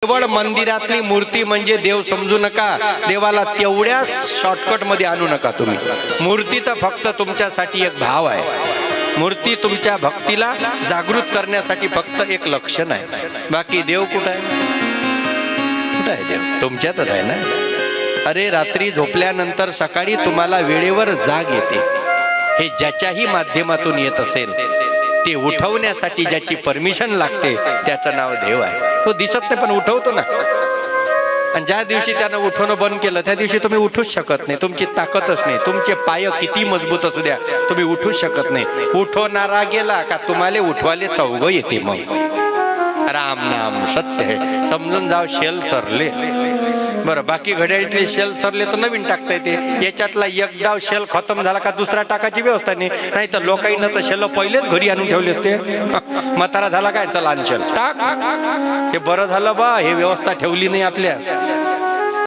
केवळ मंदिरातली मूर्ती म्हणजे देव समजू नका, देवाला तेवढ्याच शॉर्टकट मध्ये आणू नका तुम्ही। मूर्ती तर फक्त तुमच्यासाठी एक भाव आहे, मूर्ती तुमच्या भक्तीला जागृत करण्यासाठी फक्त एक लक्षण आहे। बाकी देव कुठं आहे? कुठं आहे देव? तुमच्यातच आहे ना। अरे रात्री झोपल्यानंतर सकाळी तुम्हाला वेळेवर जाग येते, हे ज्याच्याही माध्यमातून येत असेल, ते उठवण्यासाठी ज्याची परमिशन लागते त्याचं नाव देव आहे। तो दिसत नाही पण उठवतो ना। आणि ज्या दिवशी त्यानं उठवणं बंद केलं त्या दिवशी तुम्ही उठूच शकत नाही, तुमची ताकदच नाही। तुमचे पाय किती मजबूत असू द्या, तुम्ही उठूच शकत नाही। उठवणारा गेला का तुम्हाला उठवाले चौघ येते। मग राम नाम सत्य है, समजून जाव शेल सरले। बरं, बाकी घड्याळीतले शेल सरले तर नवीन टाकता येते, याच्यातला एक डाव शेल खतम झाला का दुसरा टाकायची व्यवस्था नाही तर लोकांना तर शेल पहिलेच घरी आणून ठेवले असते। म्हातारा झाला काय, चला आण शेल टाक। हे बरं झालं बा, हे व्यवस्था ठेवली नाही आपल्या।